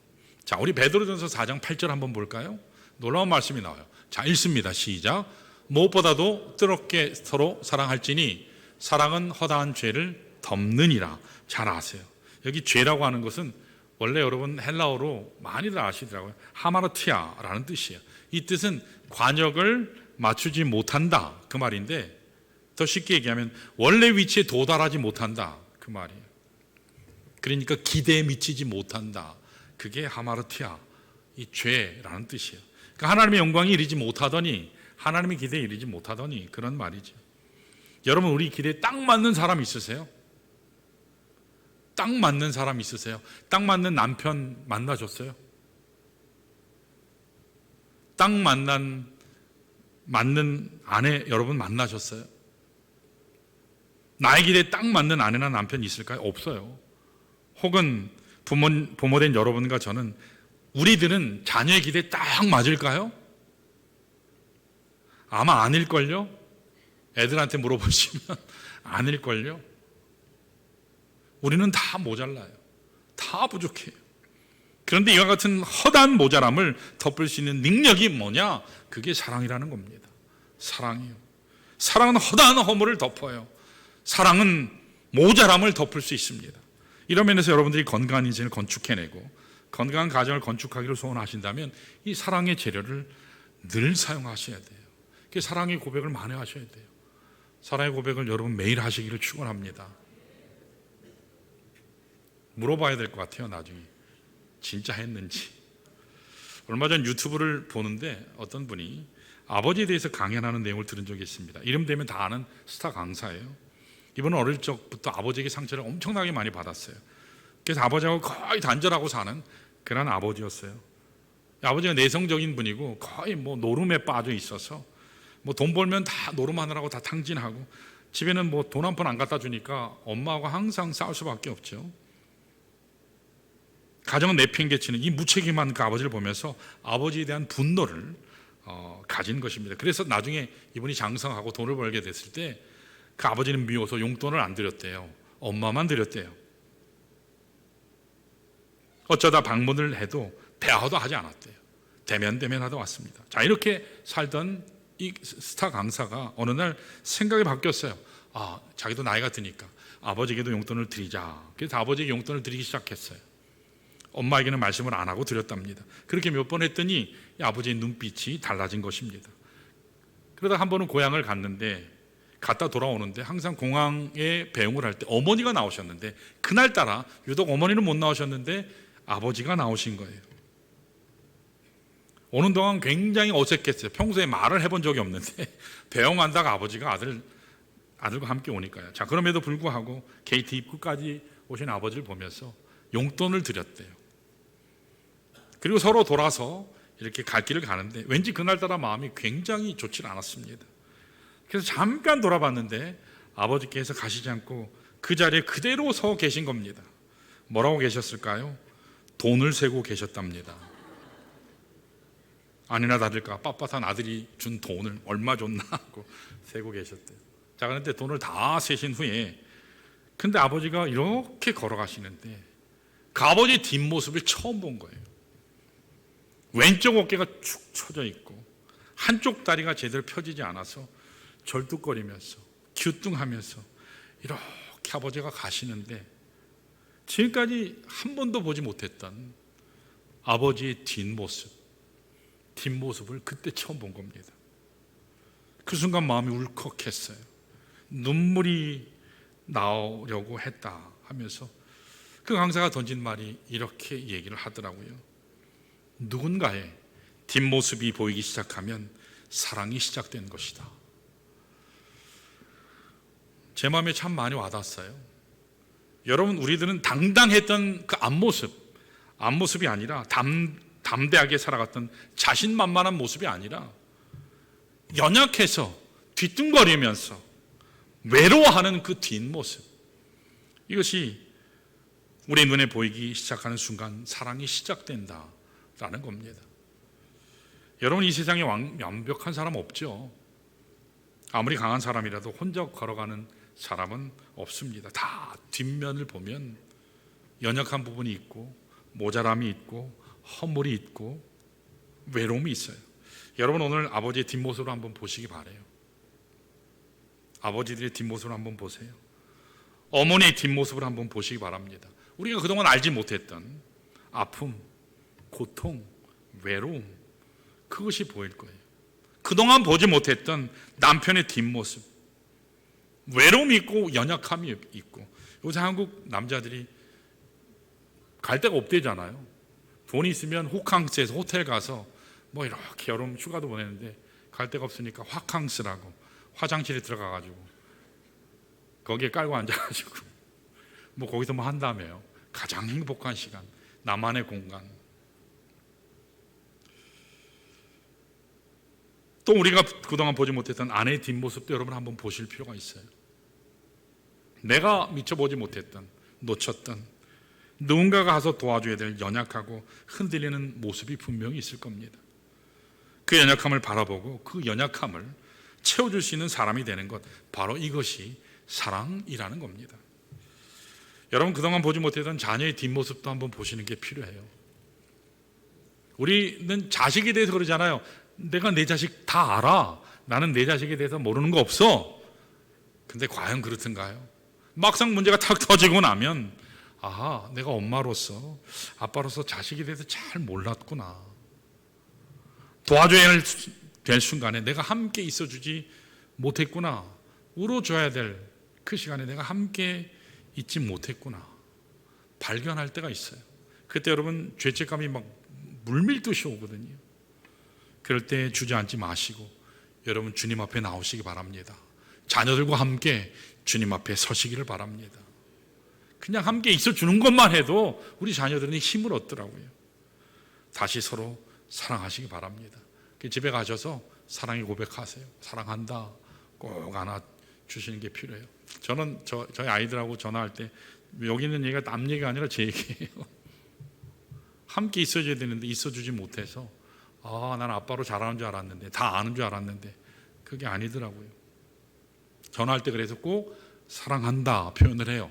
자, 우리 베드로전서 4장 8절 한번 볼까요? 놀라운 말씀이 나와요. 자, 읽습니다. 시작. 무엇보다도 뜨겁게 서로 사랑할지니 사랑은 허다한 죄를 덮느니라. 잘 아세요. 여기 죄라고 하는 것은 원래 여러분 헬라어로 많이들 아시더라고요. 하마르티아라는 뜻이에요. 이 뜻은 관역을 맞추지 못한다 그 말인데, 더 쉽게 얘기하면 원래 위치에 도달하지 못한다 그 말이에요. 그러니까 기대에 미치지 못한다. 그게 하마르티아, 이 죄라는 뜻이에요. 그러니까 하나님의 영광이 이르지 못하더니, 하나님의 기대에 이르지 못하더니 그런 말이죠. 여러분, 우리 기대에 딱 맞는 사람 있으세요? 딱 맞는 사람 있으세요? 딱 맞는 남편 만나셨어요? 딱 맞는 아내 여러분 만나셨어요? 나의 기대에 딱 맞는 아내나 남편 있을까요? 없어요. 혹은 부모된 여러분과 저는, 우리들은 자녀의 기대에 딱 맞을까요? 아마 아닐걸요? 애들한테 물어보시면 아닐걸요? 우리는 다 모자라요. 다 부족해요. 그런데 이와 같은 허다한 모자람을 덮을 수 있는 능력이 뭐냐? 그게 사랑이라는 겁니다. 사랑이요. 사랑은 허다한 허물을 덮어요. 사랑은 모자람을 덮을 수 있습니다. 이런 면에서 여러분들이 건강한 인생을 건축해내고 건강한 가정을 건축하기를 소원하신다면 이 사랑의 재료를 늘 사용하셔야 돼요. 그 사랑의 고백을 많이 하셔야 돼요. 사랑의 고백을 여러분 매일 하시기를 축원합니다. 물어봐야 될 것 같아요. 나중에 진짜 했는지. 얼마 전 유튜브를 보는데 어떤 분이 아버지에 대해서 강연하는 내용을 들은 적이 있습니다. 이름 되면 다 아는 스타 강사예요. 이분은 어릴 적부터 아버지에게 상처를 엄청나게 많이 받았어요. 그래서 아버지하고 거의 단절하고 사는 그런 아버지였어요. 아버지가 내성적인 분이고 거의 뭐 노름에 빠져 있어서 뭐 돈 벌면 다 노름하느라고 다 탕진하고, 집에는 뭐 돈 한 푼 안 갖다 주니까 엄마하고 항상 싸울 수밖에 없죠. 가정은 내팽개치는 이 무책임한 그 아버지를 보면서 아버지에 대한 분노를 가진 것입니다. 그래서 나중에 이분이 장성하고 돈을 벌게 됐을 때 그 아버지는 미워서 용돈을 안 드렸대요. 엄마만 드렸대요. 어쩌다 방문을 해도 대화도 하지 않았대요. 대면하다 왔습니다. 자, 이렇게 살던 이 스타 강사가 어느 날 생각이 바뀌었어요. 아, 자기도 나이가 드니까 아버지에게도 용돈을 드리자. 그래서 아버지에게 용돈을 드리기 시작했어요. 엄마에게는 말씀을 안 하고 드렸답니다. 그렇게 몇 번 했더니 아버지의 눈빛이 달라진 것입니다. 그러다 한 번은 고향을 갔다 돌아오는데 항상 공항에 배웅을 할 때 어머니가 나오셨는데, 그날따라 유독 어머니는 못 나오셨는데 아버지가 나오신 거예요. 오는 동안 굉장히 어색했어요. 평소에 말을 해본 적이 없는데 배웅한다가 아버지가 아들과 함께 오니까요. 자, 그럼에도 불구하고 게이트 입구까지 오신 아버지를 보면서 용돈을 드렸대요. 그리고 서로 돌아서 이렇게 갈 길을 가는데 왠지 그날따라 마음이 굉장히 좋지 않았습니다. 그래서 잠깐 돌아봤는데 아버지께서 가시지 않고 그 자리에 그대로 서 계신 겁니다. 뭐라고 계셨을까요? 돈을 세고 계셨답니다. 아니나 다를까 빳빳한 아들이 준 돈을 얼마 줬나 하고 세고 계셨대요. 자, 그런데 돈을 다 세신 후에 근데 아버지가 이렇게 걸어가시는데 그 아버지의 뒷모습을 처음 본 거예요. 왼쪽 어깨가 축 처져 있고 한쪽 다리가 제대로 펴지지 않아서 절뚝거리면서 기우뚱하면서 이렇게 아버지가 가시는데, 지금까지 한 번도 보지 못했던 아버지의 뒷모습을 그때 처음 본 겁니다. 그 순간 마음이 울컥했어요. 눈물이 나오려고 했다 하면서 그 강사가 던진 말이 이렇게 얘기를 하더라고요. 누군가의 뒷모습이 보이기 시작하면 사랑이 시작된 것이다. 제 마음에 참 많이 와닿았어요. 여러분, 우리들은 당당했던 그 앞모습이 아니라 담대하게 살아갔던 자신만만한 모습이 아니라 연약해서 뒤뚱거리면서 외로워하는 그 뒷모습, 이것이 우리 눈에 보이기 시작하는 순간 사랑이 시작된다라는 겁니다. 여러분, 이 세상에 완벽한 사람 없죠. 아무리 강한 사람이라도 혼자 걸어가는 사람은 없습니다. 다 뒷면을 보면 연약한 부분이 있고 모자람이 있고 허물이 있고 외로움이 있어요. 여러분, 오늘 아버지의 뒷모습을 한번 보시기 바라요. 아버지들의 뒷모습을 한번 보세요. 어머니의 뒷모습을 한번 보시기 바랍니다. 우리가 그동안 알지 못했던 아픔, 고통, 외로움, 그것이 보일 거예요. 그동안 보지 못했던 남편의 뒷모습, 외로움이 있고 연약함이 있고. 요새 한국 남자들이 갈 데가 없대잖아요. 돈이 있으면 호캉스에서 호텔 가서 뭐 이렇게 여름 휴가도 보내는데 갈 데가 없으니까 화캉스라고 화장실에 들어가가지고 거기에 깔고 앉아가지고 뭐 거기서 뭐 한다며요. 가장 행복한 시간, 나만의 공간. 또 우리가 그동안 보지 못했던 아내의 뒷모습도 여러분 한번 보실 필요가 있어요. 내가 미처 보지 못했던, 놓쳤던, 누군가가 가서 도와줘야 될 연약하고 흔들리는 모습이 분명히 있을 겁니다. 그 연약함을 바라보고 그 연약함을 채워줄 수 있는 사람이 되는 것, 바로 이것이 사랑이라는 겁니다. 여러분, 그동안 보지 못했던 자녀의 뒷모습도 한번 보시는 게 필요해요. 우리는 자식에 대해서 그러잖아요. 내가 내 자식 다 알아. 나는 내 자식에 대해서 모르는 거 없어. 근데 과연 그렇던가요? 막상 문제가 탁 터지고 나면 아하, 내가 엄마로서, 아빠로서 자식에 대해서 잘 몰랐구나. 도와줘야 될 순간에 내가 함께 있어주지 못했구나. 울어줘야 될 그 시간에 내가 함께 있지 못했구나. 발견할 때가 있어요. 그때 여러분 죄책감이 막 물밀듯이 오거든요. 그럴 때 주저앉지 마시고 여러분 주님 앞에 나오시기 바랍니다. 자녀들과 함께 주님 앞에 서시기를 바랍니다. 그냥 함께 있어주는 것만 해도 우리 자녀들은 힘을 얻더라고요. 다시 서로 사랑하시기 바랍니다. 집에 가셔서 사랑의 고백하세요. 사랑한다 꼭 안아 주시는 게 필요해요. 저는 저희 아이들하고 전화할 때 여기 있는 얘기가 남 얘기가 아니라 제 얘기예요. 함께 있어줘야 되는데 있어주지 못해서 난 아빠로 잘하는 줄 알았는데, 다 아는 줄 알았는데 그게 아니더라고요. 전화할 때 그래서 꼭 사랑한다 표현을 해요.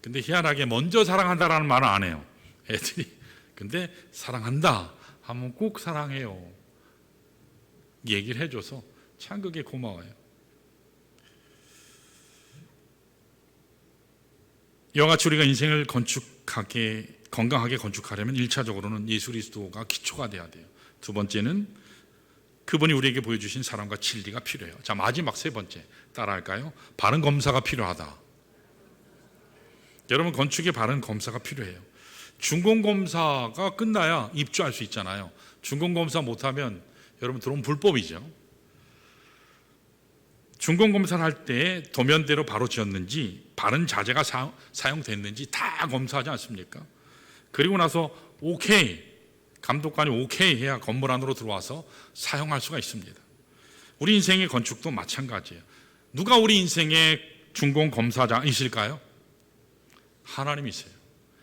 근데 희한하게 먼저 사랑한다라는 말은 안 해요, 애들이. 근데 사랑한다 하면 꼭 사랑해요 얘기를 해줘서 참 그게 고마워요. 이와 같이 우리가 인생을 건강하게 건축하려면 1차적으로는 예수 그리스도가 기초가 돼야 돼요. 두 번째는 그분이 우리에게 보여주신 사랑과 진리가 필요해요. 자, 마지막 세 번째 따라할까요? 바른 검사가 필요하다. 여러분, 건축에 바른 검사가 필요해요. 준공검사가 끝나야 입주할 수 있잖아요. 준공검사 못하면 여러분 들어오면 불법이죠. 준공검사를 할 때 도면대로 바로 지었는지 바른 자재가 사용됐는지 다 검사하지 않습니까? 그리고 나서 오케이, 감독관이 오케이 해야 건물 안으로 들어와서 사용할 수가 있습니다. 우리 인생의 건축도 마찬가지예요. 누가 우리 인생의 준공검사장이실까요? 하나님이세요.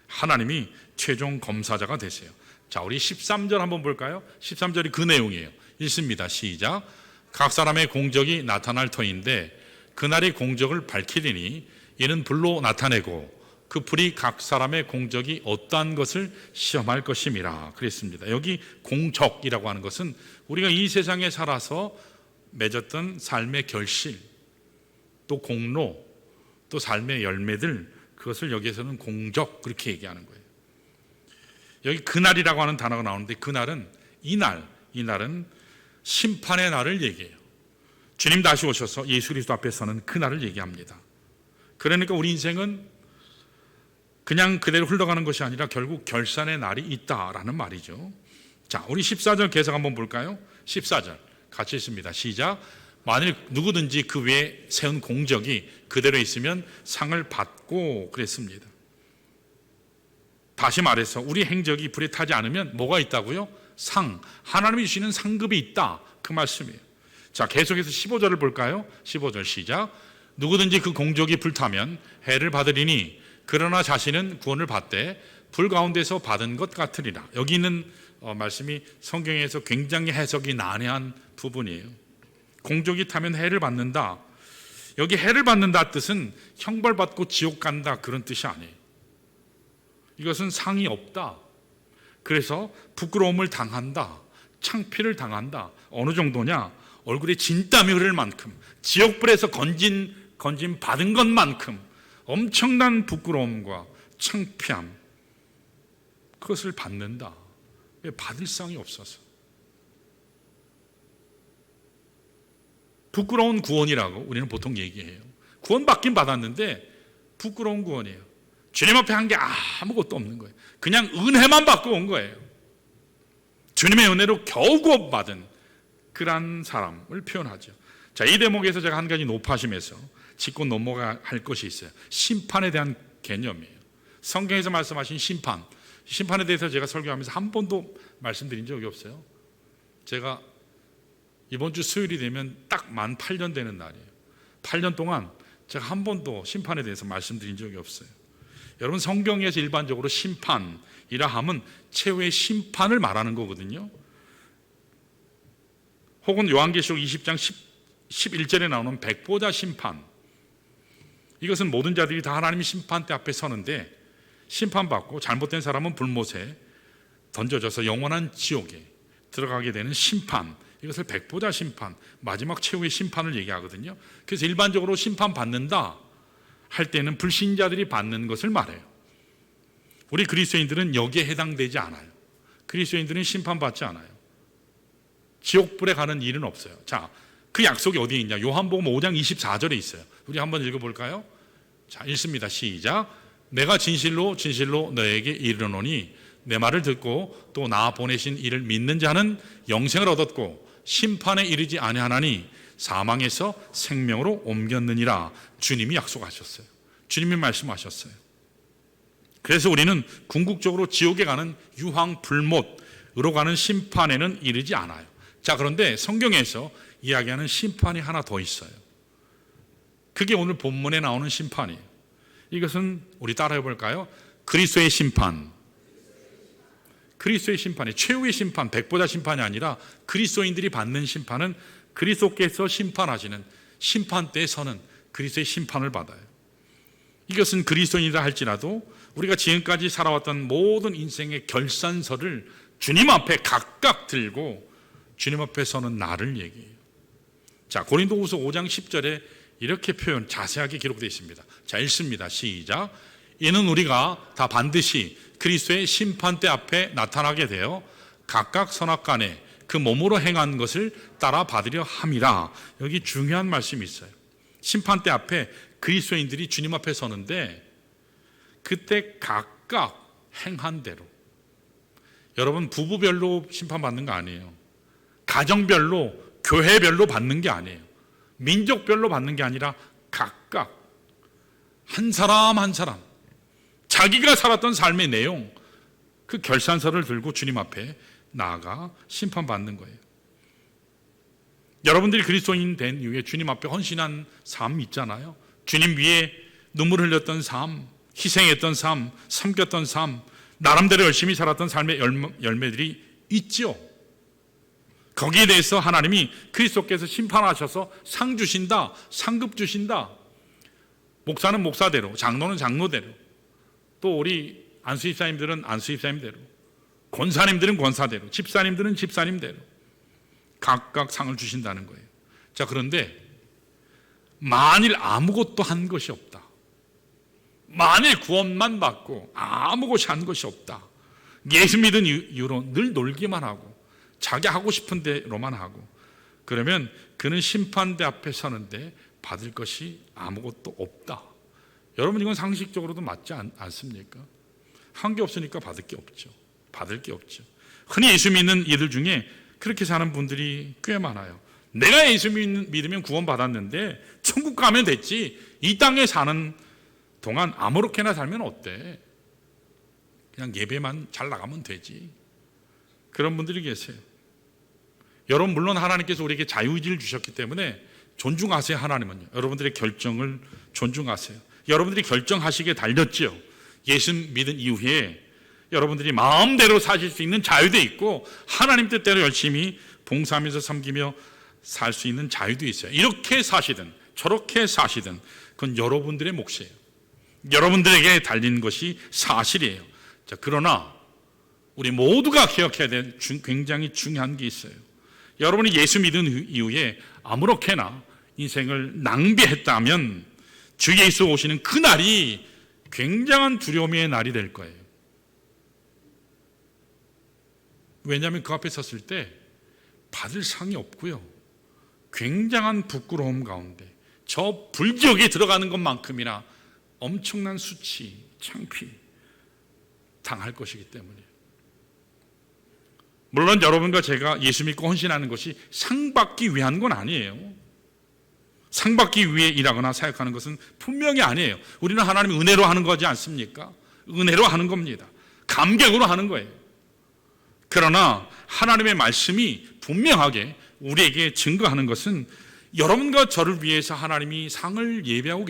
하나님이 최종 검사자가 되세요. 자, 우리 13절 한번 볼까요? 13절이 그 내용이에요. 읽습니다. 시작. 각 사람의 공적이 나타날 터인데 그날의 공적을 밝히리니 이는 불로 나타내고 그 불이 각 사람의 공적이 어떠한 것을 시험할 것임이라 그랬습니다. 여기 공적이라고 하는 것은 우리가 이 세상에 살아서 맺었던 삶의 결실, 또 공로, 또 삶의 열매들, 그것을 여기에서는 공적 그렇게 얘기하는 거예요. 여기 그날이라고 하는 단어가 나오는데 그날은 이날은 심판의 날을 얘기해요. 주님 다시 오셔서 예수 그리스도 앞에 서는 그날을 얘기합니다. 그러니까 우리 인생은 그냥 그대로 흘러가는 것이 아니라 결국 결산의 날이 있다라는 말이죠. 자, 우리 14절 계속 한번 볼까요? 14절 같이 읽습니다. 시작. 만일 누구든지 그 위에 세운 공적이 그대로 있으면 상을 받고 그랬습니다. 다시 말해서 우리 행적이 불에 타지 않으면 뭐가 있다고요? 상, 하나님이 주시는 상급이 있다, 그 말씀이에요. 자, 계속해서 15절을 볼까요? 15절 시작. 누구든지 그 공적이 불타면 해를 받으리니 그러나 자신은 구원을 받되 불 가운데서 받은 것 같으리라. 여기 있는 말씀이 성경에서 굉장히 해석이 난해한 부분이에요. 공족이 타면 해를 받는다. 여기 해를 받는다 뜻은 형벌받고 지옥 간다 그런 뜻이 아니에요. 이것은 상이 없다. 그래서 부끄러움을 당한다. 창피를 당한다. 어느 정도냐? 얼굴에 진땀이 흐를 만큼, 지옥불에서 건진 받은 것만큼 엄청난 부끄러움과 창피함, 그것을 받는다. 왜? 받을 상이 없어서. 부끄러운 구원이라고 우리는 보통 얘기해요. 구원 받긴 받았는데 부끄러운 구원이에요. 주님 앞에 한 게 아무것도 없는 거예요. 그냥 은혜만 받고 온 거예요. 주님의 은혜로 겨우 구원받은 그런 사람을 표현하죠. 자, 이 대목에서 제가 한 가지 높아심에서 짚고 넘어갈 것이 있어요. 심판에 대한 개념이에요. 성경에서 말씀하신 심판에 대해서 제가 설교하면서 한 번도 말씀드린 적이 없어요. 제가 이번 주 수요일이 되면 딱 만 8년 되는 날이에요. 8년 동안 제가 한 번도 심판에 대해서 말씀드린 적이 없어요. 여러분, 성경에서 일반적으로 심판이라 하면 최후의 심판을 말하는 거거든요. 혹은 요한계시록 20장 11절에 나오는 백보자 심판, 이것은 모든 자들이 다 하나님의 심판대 앞에 서는데 심판받고 잘못된 사람은 불못에 던져져서 영원한 지옥에 들어가게 되는 심판, 이것을 백보자 심판, 마지막 최후의 심판을 얘기하거든요. 그래서 일반적으로 심판받는다 할 때는 불신자들이 받는 것을 말해요. 우리 그리스도인들은 여기에 해당되지 않아요. 그리스도인들은 심판받지 않아요. 지옥불에 가는 일은 없어요. 자, 그 약속이 어디에 있냐? 요한복음 5장 24절에 있어요. 우리 한번 읽어볼까요? 자, 읽습니다. 시작. 내가 진실로 너에게 이르노니 내 말을 듣고 또 나 보내신 이를 믿는 자는 영생을 얻었고 심판에 이르지 아니하나니 사망에서 생명으로 옮겼느니라. 주님이 약속하셨어요. 주님이 말씀하셨어요. 그래서 우리는 궁극적으로 지옥에 가는 유황불못으로 가는 심판에는 이르지 않아요. 자, 그런데 성경에서 이야기하는 심판이 하나 더 있어요. 그게 오늘 본문에 나오는 심판이에요. 이것은 우리 따라해 볼까요? 그리스도의 심판. 그리스도의 심판이 최후의 심판, 백보자 심판이 아니라 그리스도인들이 받는 심판은 그리스도께서 심판하시는 심판대에 서는 그리스도의 심판을 받아요. 이것은 그리스도인이라 할지라도 우리가 지금까지 살아왔던 모든 인생의 결산서를 주님 앞에 각각 들고 주님 앞에 서는 나를 얘기해요. 자, 고린도후서 5장 10절에 이렇게 표현 자세하게 기록되어 있습니다. 자, 읽습니다. 시작. 이는 우리가 다 반드시 그리스도의 심판대 앞에 나타나게 되어 각각 선악간에 그 몸으로 행한 것을 따라 받으려 함이라. 여기 중요한 말씀이 있어요. 심판대 앞에 그리스도인들이 주님 앞에 서는데 그때 각각 행한 대로, 여러분 부부별로 심판받는 거 아니에요. 가정별로, 교회별로 받는 게 아니에요. 민족별로 받는 게 아니라 각각 한 사람 한 사람 자기가 살았던 삶의 내용, 그 결산서를 들고 주님 앞에 나아가 심판받는 거예요. 여러분들이 그리스도인 된 이후에 주님 앞에 헌신한 삶 있잖아요. 주님 위에 눈물 흘렸던 삶, 희생했던 삶, 섬겼던 삶, 나름대로 열심히 살았던 삶의 열매들이 있죠. 거기에 대해서 하나님이 그리스도께서 심판하셔서 상 주신다, 상급 주신다. 목사는 목사대로, 장로는 장로대로, 또 우리 안수집사님들은 안수집사님대로, 권사님들은 권사대로, 집사님들은 집사님대로 각각 상을 주신다는 거예요. 자, 그런데 만일 아무것도 한 것이 없다, 만일 구원만 받고 아무것이 한 것이 없다, 예수 믿은 이후로 늘 놀기만 하고 자기 하고 싶은 대로만 하고, 그러면 그는 심판대 앞에 서는데 받을 것이 아무것도 없다. 여러분, 이건 상식적으로도 맞지 않습니까? 한 게 없으니까 받을 게 없죠. 받을 게 없죠. 흔히 예수 믿는 이들 중에 그렇게 사는 분들이 꽤 많아요. 내가 예수 믿으면 구원 받았는데 천국 가면 됐지, 이 땅에 사는 동안 아무렇게나 살면 어때? 그냥 예배만 잘 나가면 되지. 그런 분들이 계세요. 여러분, 물론 하나님께서 우리에게 자유의지를 주셨기 때문에 존중하세요. 하나님은요, 여러분들의 결정을 존중하세요. 여러분들이 결정하시기에 달렸죠. 예수 믿은 이후에 여러분들이 마음대로 사실 수 있는 자유도 있고 하나님 뜻대로 열심히 봉사하면서 섬기며 살 수 있는 자유도 있어요. 이렇게 사시든 저렇게 사시든 그건 여러분들의 몫이에요. 여러분들에게 달린 것이 사실이에요. 자, 그러나 우리 모두가 기억해야 될 굉장히 중요한 게 있어요. 여러분이 예수 믿은 이후에 아무렇게나 인생을 낭비했다면 주 예수 오시는 그 날이 굉장한 두려움의 날이 될 거예요. 왜냐하면 그 앞에 섰을 때 받을 상이 없고요, 굉장한 부끄러움 가운데 저 불지옥에 들어가는 것만큼이나 엄청난 수치, 창피 당할 것이기 때문이에요. 물론 여러분과 제가 예수 믿고 헌신하는 것이 상 받기 위한 건 아니에요. 상 받기 위해 일하거나 사역하는 것은 분명히 아니에요. 우리는 하나님의 은혜로 하는 거지 않습니까? 은혜로 하는 겁니다. 감격으로 하는 거예요. 그러나 하나님의 말씀이 분명하게 우리에게 증거하는 것은 여러분과 저를 위해서 하나님이 상을 예비하고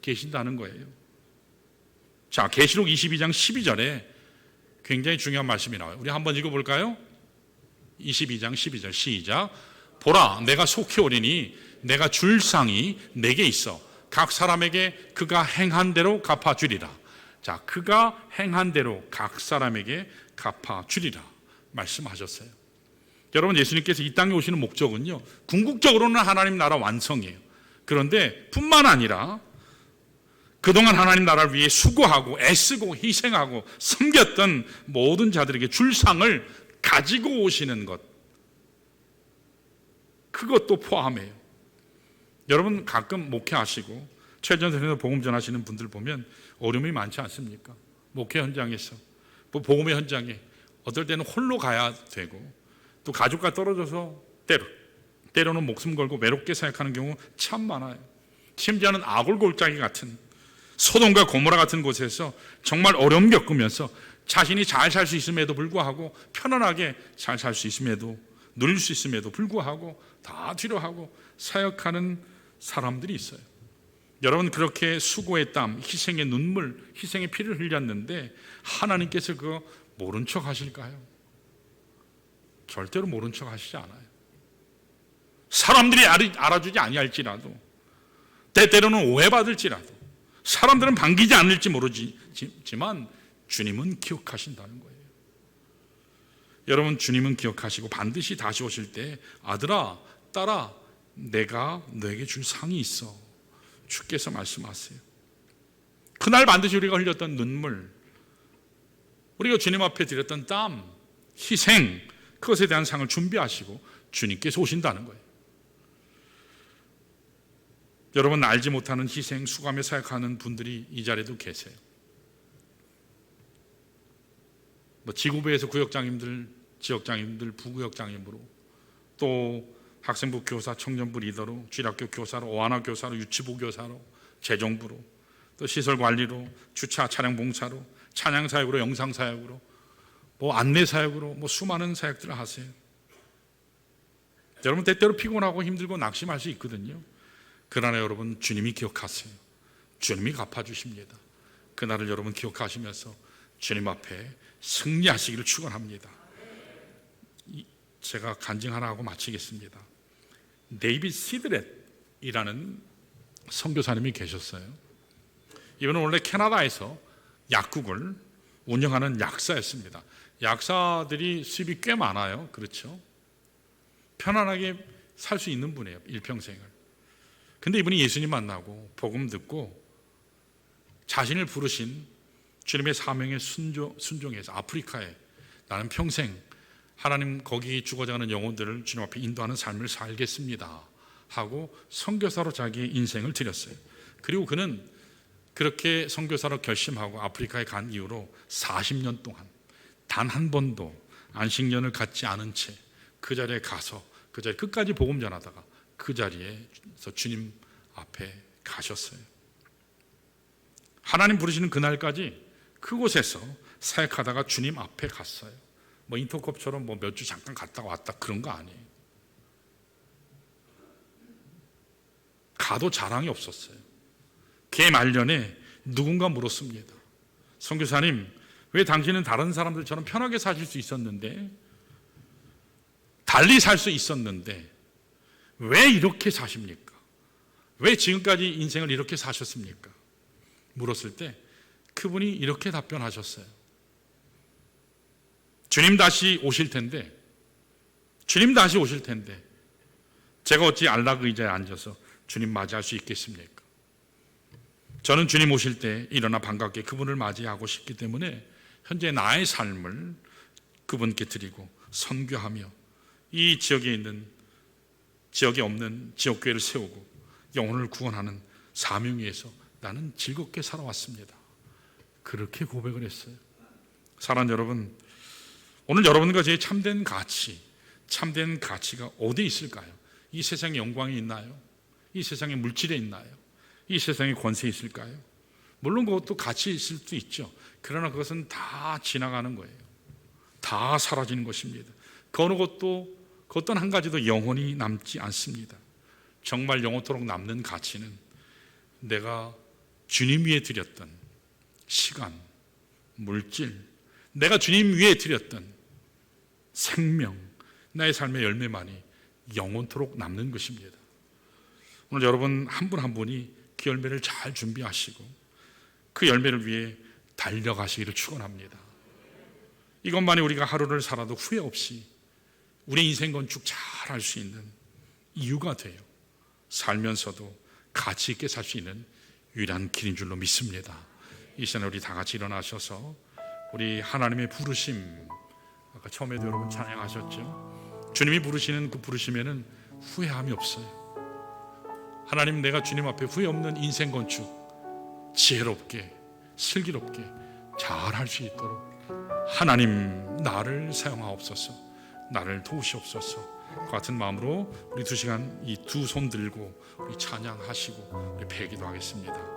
계신다는 거예요. 자, 계시록 22장 12절에 굉장히 중요한 말씀이 나와요. 우리 한번 읽어볼까요? 22장 12절 시작. 보라, 내가 속히 오리니 내가 줄 상이 내게 있어 각 사람에게 그가 행한 대로 갚아주리라. 자, 그가 행한 대로 각 사람에게 갚아주리라 말씀하셨어요. 여러분, 예수님께서 이 땅에 오시는 목적은요, 궁극적으로는 하나님 나라 완성이에요. 그런데 뿐만 아니라 그동안 하나님 나라를 위해 수고하고 애쓰고 희생하고 섬겼던 모든 자들에게 줄 상을 가지고 오시는 것, 그것도 포함해요. 여러분, 가끔 목회하시고 최전선에서 복음 전하시는 분들 보면 어려움이 많지 않습니까? 목회 현장에서, 복음의 현장에 어떨 때는 홀로 가야 되고 또 가족과 떨어져서 때로는 목숨 걸고 외롭게 생각하는 경우 참 많아요. 심지어는 아골골짜기 같은 소돔과 고모라 같은 곳에서 정말 어려움 겪으면서 자신이 잘 살 수 있음에도 불구하고, 편안하게 잘 살 수 있음에도, 누릴 수 있음에도 불구하고 다 뒤로하고 사역하는 사람들이 있어요. 여러분, 그렇게 수고의 땀, 희생의 눈물, 희생의 피를 흘렸는데 하나님께서 그거 모른 척 하실까요? 절대로 모른 척 하시지 않아요. 사람들이 알아주지 아니할지라도, 때때로는 오해받을지라도, 사람들은 반기지 않을지 모르지만 주님은 기억하신다는 거예요. 여러분, 주님은 기억하시고 반드시 다시 오실 때 아들아, 딸아, 내가 너에게 줄 상이 있어, 주께서 말씀하세요. 그날 반드시 우리가 흘렸던 눈물, 우리가 주님 앞에 드렸던 땀, 희생, 그것에 대한 상을 준비하시고 주님께서 오신다는 거예요. 여러분, 알지 못하는 희생, 수고하며 사역하는 분들이 이 자리에도 계세요. 지구부에서 구역장님들, 지역장님들, 부구역장님으로, 또 학생부 교사, 청년부 리더로, 주일학교 교사로, 어한학 교사로, 유치부 교사로, 재정부로, 또 시설관리로, 주차 차량 봉사로, 찬양사역으로, 영상사역으로, 안내사역으로, 수많은 사역들을 하세요. 여러분, 때때로 피곤하고 힘들고 낙심할 수 있거든요. 그러나 여러분, 주님이 기억하세요. 주님이 갚아주십니다. 그날을 여러분 기억하시면서 주님 앞에 승리하시기를 축원합니다. 제가 간증 하나 하고 마치겠습니다. 데이빗 시드렛이라는 선교사님이 계셨어요. 이분은 원래 캐나다에서 약국을 운영하는 약사였습니다. 약사들이 수입이 꽤 많아요. 그렇죠? 편안하게 살 수 있는 분이에요, 일평생을. 근데 이분이 예수님 만나고 복음 듣고 자신을 부르신 주님의 사명에 순종해서 아프리카에 나는 평생 하나님 거기 죽어가는 영혼들을 주님 앞에 인도하는 삶을 살겠습니다 하고 선교사로 자기의 인생을 드렸어요. 그리고 그는 그렇게 선교사로 결심하고 아프리카에 간 이후로 40년 동안 단 한 번도 안식년을 갖지 않은 채 그 자리에 가서 그 자리 끝까지 복음 전하다가 그 자리에서 주님 앞에 가셨어요. 하나님 부르시는 그날까지 그곳에서 사역하다가 주님 앞에 갔어요. 인터컵처럼 몇 주 잠깐 갔다가 왔다 그런 거 아니에요. 가도 자랑이 없었어요. 개 말년에 누군가 물었습니다. 선교사님, 왜 당신은 다른 사람들처럼 편하게 사실 수 있었는데, 달리 살 수 있었는데 왜 이렇게 사십니까? 왜 지금까지 인생을 이렇게 사셨습니까? 물었을 때 그분이 이렇게 답변하셨어요. 주님 다시 오실 텐데 제가 어찌 안락 의자에 앉아서 주님 맞이할 수 있겠습니까? 저는 주님 오실 때 일어나 반갑게 그분을 맞이하고 싶기 때문에 현재 나의 삶을 그분께 드리고 선교하며 이 지역에 없는 지역교회를 세우고 영혼을 구원하는 사명 위에서 나는 즐겁게 살아왔습니다. 그렇게 고백을 했어요. 사랑하는 여러분, 오늘 여러분과 저의 참된 가치가 어디에 있을까요? 이 세상에 영광이 있나요? 이 세상에 물질에 있나요? 이 세상에 권세에 있을까요? 물론 그것도 가치 있을 수도 있죠. 그러나 그것은 다 지나가는 거예요. 다 사라지는 것입니다. 그 어느 것도 그 어떤 한 가지도 영원히 남지 않습니다. 정말 영원토록 남는 가치는 내가 주님 위에 드렸던 시간, 물질, 내가 주님 위에 드렸던 생명, 나의 삶의 열매만이 영원토록 남는 것입니다. 오늘 여러분 한 분 한 분이 그 열매를 잘 준비하시고 그 열매를 위해 달려가시기를 축원합니다. 이것만이 우리가 하루를 살아도 후회 없이 우리 인생 건축 잘 할 수 있는 이유가 돼요. 살면서도 가치 있게 살 수 있는 유일한 길인 줄로 믿습니다. 이 시간에 우리 다 같이 일어나셔서 우리 하나님의 부르심, 아까 처음에도 여러분 찬양하셨죠? 주님이 부르시는 그 부르심에는 후회함이 없어요. 하나님, 내가 주님 앞에 후회 없는 인생 건축 지혜롭게 슬기롭게 잘 할 수 있도록 하나님 나를 사용하옵소서, 나를 도우시옵소서. 그 같은 마음으로 우리 2시간 이 두 손 들고 우리 찬양하시고 우리 배기도 하겠습니다.